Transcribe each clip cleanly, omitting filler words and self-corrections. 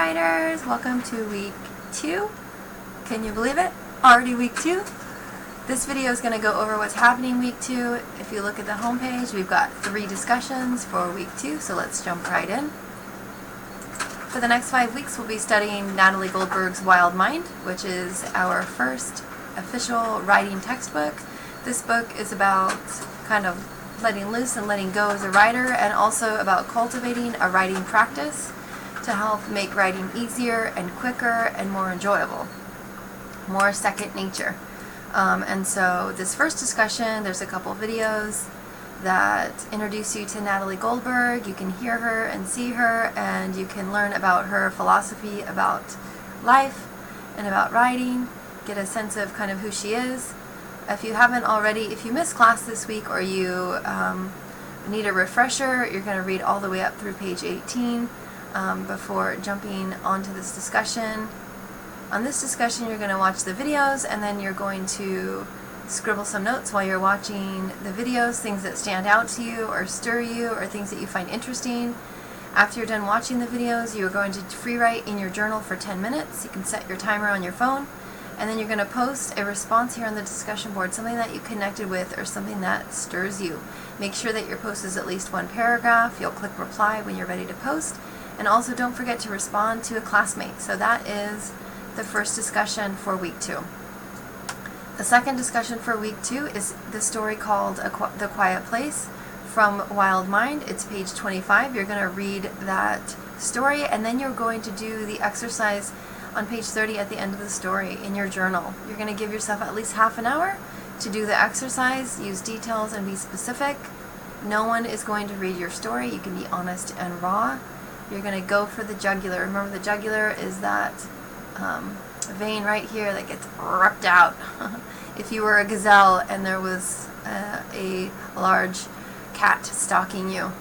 writers, welcome to week 2. Can you believe it? Already week 2. This video is going to go over what's happening week 2. If you look at the homepage, we've got 3 discussions for week 2, so let's jump right in. For the next 5 weeks, we'll be studying Natalie Goldberg's Wildmind, which is our first official writing textbook. This book is about kind of letting loose and letting go as a writer, and also about cultivating a writing practice to help make writing easier and quicker and more enjoyable, more second nature. And so this first discussion, there's a couple videos that introduce you to Natalie Goldberg. You can hear her and see her, and you can learn about her philosophy about life and about writing, get a sense of kind of who she is. If you haven't already, if you missed class this week or you need a refresher, you're going to read all the way up through page 18 before jumping onto this discussion. On this discussion, you're going to watch the videos, and then you're going to scribble some notes while you're watching the videos, things that stand out to you or stir you or things that you find interesting. After you're done watching the videos, you're going to free write in your journal for 10 minutes. You can set your timer on your phone, and then you're going to post a response here on the discussion board, something that you connected with or something that stirs you. Make sure that your post is at least 1 paragraph. You'll click reply when you're ready to post. And also don't forget to respond to a classmate. So that is the first discussion for week 2. The second discussion for week 2 is the story called The Quiet Place from Wildmind. It's page 25. You're going to read that story, and then you're going to do the exercise on page 30 at the end of the story in your journal. You're going to give yourself at least half an hour to do the exercise, use details, and be specific. No one is going to read your story. You can be honest and raw. You're going to go for the jugular. Remember, the jugular is that vein right here that gets ripped out. If you were a gazelle and there was a large cat stalking you.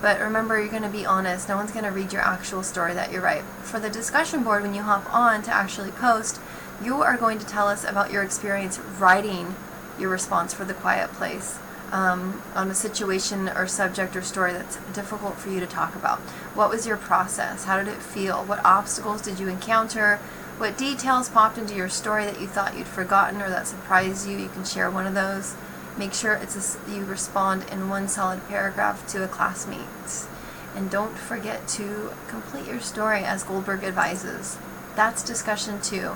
But remember, you're going to be honest. No one's going to read your actual story that you write. For the discussion board, when you hop on to actually post, you are going to tell us about your experience writing your response for The Quiet Place. On a situation or subject or story that's difficult for you to talk about. What was your process? How did it feel? What obstacles did you encounter? What details popped into your story that you thought you'd forgotten or that surprised you? You can share one of those. Make sure you respond in 1 solid paragraph to a classmate. And don't forget to complete your story as Goldberg advises. That's discussion 2.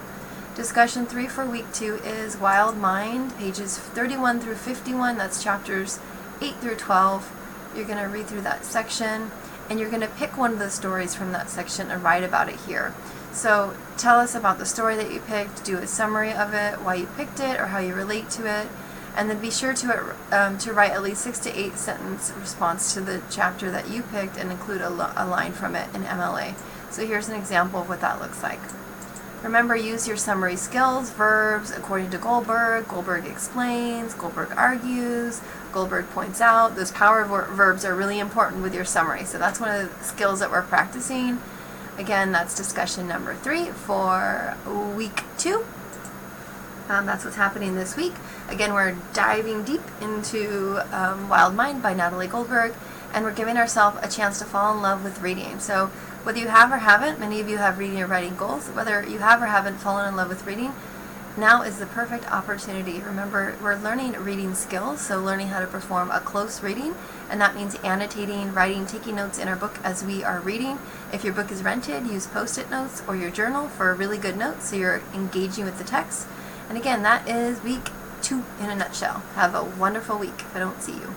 Discussion 3 for week 2 is Wildmind, pages 31 through 51. That's chapters 8 through 12. You're going to read through that section, and you're going to pick one of the stories from that section and write about it here. So tell us about the story that you picked, do a summary of it, why you picked it, or how you relate to it, and then be sure to write at least 6 to 8 sentence response to the chapter that you picked and include a line from it in MLA. So here's an example of what that looks like. Remember, use your summary skills, verbs, according to Goldberg. Goldberg explains, Goldberg argues, Goldberg points out. Those power verbs are really important with your summary. So that's one of the skills that we're practicing. Again, that's discussion number 3 for week 2. That's what's happening this week. Again, we're diving deep into Wildmind by Natalie Goldberg, and we're giving ourselves a chance to fall in love with reading. So whether you have or haven't, many of you have reading or writing goals, whether you have or haven't fallen in love with reading, now is the perfect opportunity. Remember, we're learning reading skills, so learning how to perform a close reading, and that means annotating, writing, taking notes in our book as we are reading. If your book is rented, use post-it notes or your journal for really good notes so you're engaging with the text. And again, that is week 2 in a nutshell. Have a wonderful week if I don't see you.